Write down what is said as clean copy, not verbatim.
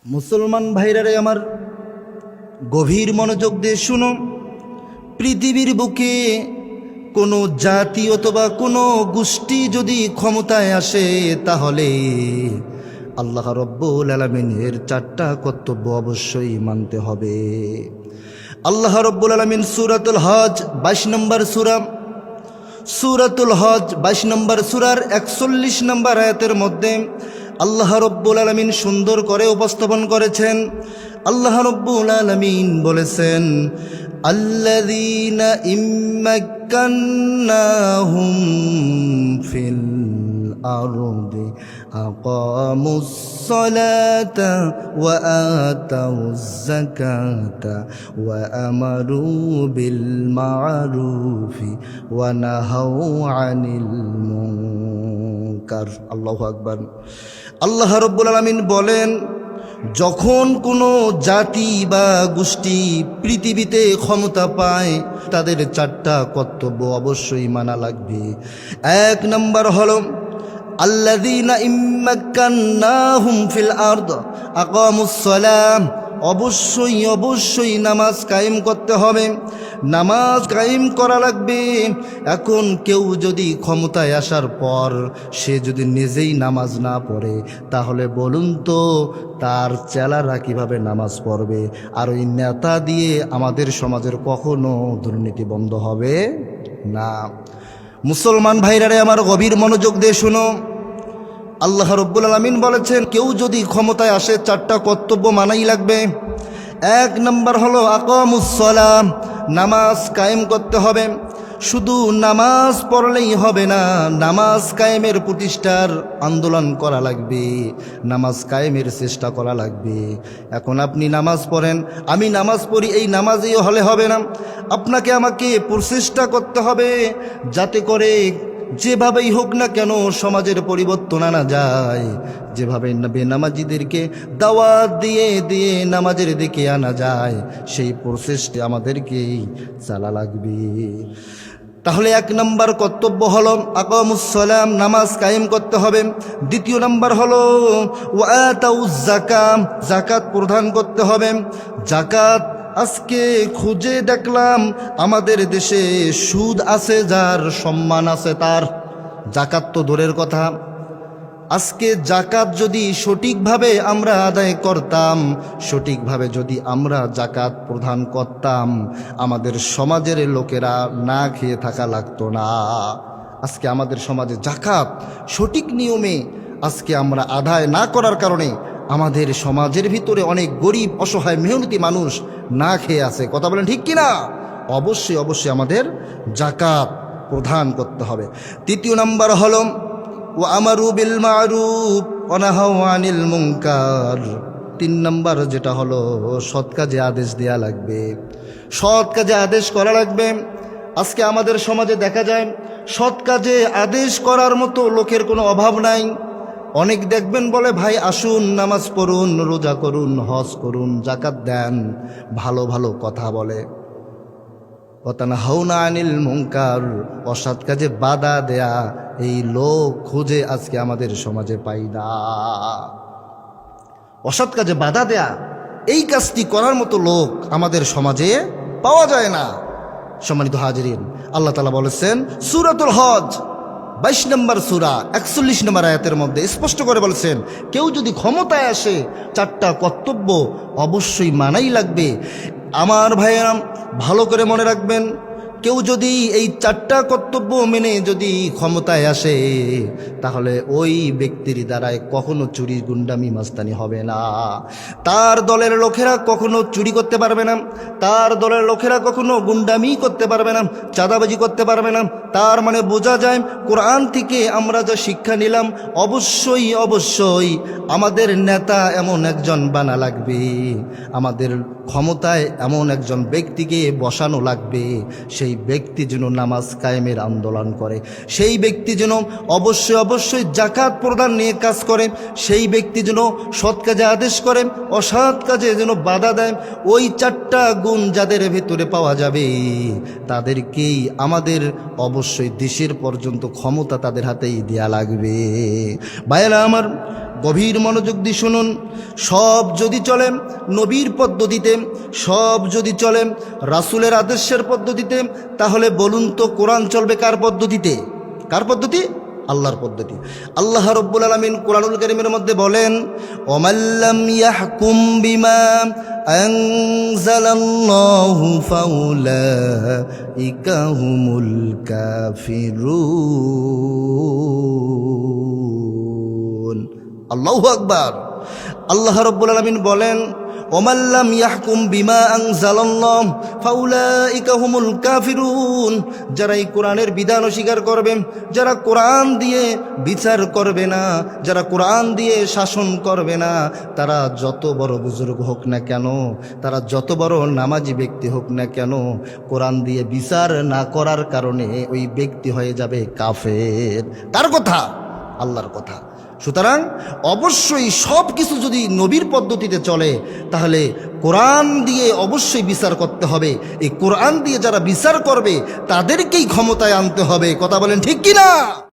মুসলমান ভাইরারে আমার গভীর মনোযোগ দিয়ে শুনো। পৃথিবীর বুকে কোনো জাতি অথবা কোনো গোষ্ঠী যদি ক্ষমতায় আসে, তাহলে আল্লাহ রব্বুল আলামিনের চারটা কর্তব্য অবশ্যই মানতে হবে। আল্লাহ রব্বুল আলামিন সূরাতুল হজ 22 নম্বর সূরা, সূরাতুল হজ 22 নম্বর সূরার 41 নম্বর আয়াতের মধ্যে আল্লাহ রব্বুল আলামিন সুন্দর করে উপস্থাপন করেছেন। আল্লাহ রব্বুল আলামিন বলেছেন, আল্লাযীনা ইম্মাক্কান্নাহুম ফিল আরদি আকামুস সালাতা ওয়া আতাউজ যাকাতা ওয়া আমারু বিল মা'রুফি ওয়া নাহাউ আনিল মুনকার। আল্লাহু আকবার। আল্লাহ রব্বুল আলামিন বলেন, যখন কোনো জাতি বা গোষ্ঠী পৃথিবীতে ক্ষমতা পায়, তাদের চারটা কর্তব্য অবশ্যই মানা লাগবে। এক নম্বর হলো আল্লাযীনা ইম্মাক্কান্নাহুম ফিল আরদ আকামুস সালাম। অবশ্যই নামাজ কায়েম করতে হবে, নামাজ কায়েম করা লাগবে। এখন কেউ যদি ক্ষমতায় আসার পর সে যদি নিজেই নামাজ না পড়ে, তাহলে বলুন তো তার চেলারা কিভাবে নামাজ পড়বে? আর ওই নেতা দিয়ে আমাদের সমাজের কখনো দুর্নীতি বন্ধ হবে না। মুসলমান ভাইরারে আমার গভীর মনোযোগ দিয়ে শুনো। আল্লাহ রব্বুল আলামিন বলেছেন, কেউ যদি ক্ষমতায় আসে চারটা কর্তব্য মানাই লাগবে। এক নম্বর হলো আকামুস সালাম, নামাজ কায়েম করতে হবে। শুধু নামাজ পড়লেই হবে না, নামাজ কায়েমের প্রতিষ্ঠার আন্দোলন করা লাগবে, নামাজ কায়েমের চেষ্টা করা লাগবে। এখন আপনি নামাজ পড়েন, আমি নামাজ পড়ি, এই নামাজই হলে হবে না। আপনাকে আমাকে প্রচেষ্টা করতে হবে, যাতে করে যেভাবেই হোক না কেন সমাজের পরিবর্তন আনা যায়, যেভাবে বেনামাজিদেরকে দাওয়াত দিয়ে দিয়ে নামাজের দিকে আনা যায়, সেই প্রচেষ্টা আমাদেরকেই চালা লাগবে। তাহলে এক নম্বর কর্তব্য হলো আকামুস সালাম, নামাজ কায়েম করতে হবে। দ্বিতীয় নম্বর হলো ওয়া আতাউজ যাকাত, যাকাত প্রদান করতে হবে। যাকাত আজকে খুঁজে দেখলাম আমাদের দেশে সুদ আছে যার, সম্মান আছে তার, যাকাত তো দূরের কথা। আজকে যাকাত যদি সঠিকভাবে আমরা আদায় করতাম, সঠিকভাবে যদি আমরা যাকাত প্রদান করতাম, আমাদের সমাজের লোকেরা না খেয়ে থাকা লাগতো না। আজকে আমাদের সমাজে যাকাত সঠিক নিয়মে আজকে আমরা আদায় না করার কারণে আমাদের সমাজের ভিতরে অনেক গরিব অসহায় মেহনতি মানুষ না খেয়ে আছে। কথা বলেন ঠিক কিনা? অবশ্যই আমাদের যাকাত প্রদান করতে হবে। তৃতীয় নাম্বার হলো ওয়া আমারু বিল মা'রুফ ওয়া নাহাউ আনিল মুনকার। তিন নাম্বার যেটা হলো সৎ কাজে আদেশ দেয়া লাগবে, সৎ কাজে আদেশ করা লাগবে। আজকে আমাদের সমাজে দেখা যায় সৎ কাজে আদেশ করার মতো লোকের কোনো অভাব নাই। অনেক দেখবেন বলে, ভাই আসুন নামাজ পড়ুন, রোজা করুন, হজ করুন, যাকাত দেন, ভালো ভালো কথা বলে। ওয়াতানহাউনা আনিল মুনকার, অসৎ কাজে বাধা দেয়া, এই লোক খুঁজে আজকে আমাদের সমাজে পাই না। অসৎ কাজে বাধা দেয়া, এই কাজটি করার মতো লোক আমাদের সমাজে পাওয়া যায় না। সম্মানিত হাজিরিন, আল্লাহ তাআলা বলেছেন সূরাতুল হজ 22 নম্বর সূরা 41 নম্বর আয়াতের মধ্যে স্পষ্ট করে বলেছেন, কেউ যদি ক্ষমতায় আসে চারটা কর্তব্য অবশ্যই মানাই লাগবে। আমার ভাইয়েরা ভালো করে মনে রাখবেন, কেউ যদি এই চারটা কর্তব্য মেনে যদি ক্ষমতায় আসে, তাহলে ওই ব্যক্তির দ্বারায় কখনো চুরি গুন্ডামি মাস্তানি হবে না। তার দলের লোকেরা কখনো চুরি করতে পারবে না, তার দলের লোকেরা কখনো গুন্ডামি করতে পারবে না, চাঁদাবাজি করতে পারবে না। তার মানে বোঝা যায় কোরআন থেকে আমরা যা শিক্ষা নিলাম, অবশ্যই আমাদের নেতা এমন একজন বানা লাগবে, আমাদের ক্ষমতায় এমন একজন ব্যক্তিকে বসানো লাগবে, সেই ব্যক্তি যেন নামাজ কায়েমের আন্দোলন করে, সেই ব্যক্তি যেন অবশ্যই যাকাত প্রদান নিয়ে কাজ করে, সেই ব্যক্তি যেন সৎ কাজে আদেশ করে, অসৎ কাজে যেন বাধা দেয়। ওই চারটা গুণ যাদের ভেতরে পাওয়া যাবে, তাদেরকেই আমাদের অবশ্যই দেশের পর্যন্ত ক্ষমতা তাদের হাতেই দেয়া লাগবে। ভাইয়েরা আমার, গভীর মনোযোগ দিয়ে শুনুন। সব যদি চলে নবীর পদ্ধতিতে, সব যদি চলে রাসূলের আদেশের পদ্ধতিতে, তাহলে বলুন তো কোরআন চলবে কার পদ্ধতিতে? কার পদ্ধতি? আল্লাহর পদ্ধতি। আল্লাহ রাব্বুল আলামিন কোরআনুল কারীমের মধ্যে বলেন, ওমাল্লাম ইয়াহকুম বিমা আনজালাল্লাহু ফাউলাইকা হুমুল কাফিরুন। আল্লাহু আকবার। আল্লাহ রাব্বুল আলামিন বলেন, ওমাল্লাম ইয়াহকুম বিমা আনজালাল্লাহ ফাউলাইকা হুমুল কাফিরুন। যারা এই কোরআনের বিধান অস্বীকার করবে, যারা কোরআন দিয়ে বিচার করবে না, যারা কোরআন দিয়ে শাসন করবে না, তারা যত বড় বুজুর্গ হোক না কেন, তারা যত বড় নামাজি ব্যক্তি হোক না কেন, কোরআন দিয়ে বিচার না করার কারণে ওই ব্যক্তি হয়ে যাবে কাফের। কার কথা? আল্লাহর কথা। সুতরাং অবশ্যই সব কিছু যদি নবীর পদ্ধতিতে চলে, তাহলে কোরআন দিয়ে অবশ্যই বিচার করতে হবে। এই কোরআন দিয়ে যারা বিচার করবে তাদেরকেই ক্ষমতায় আনতে হবে। কথা বলেন ঠিক কিনা?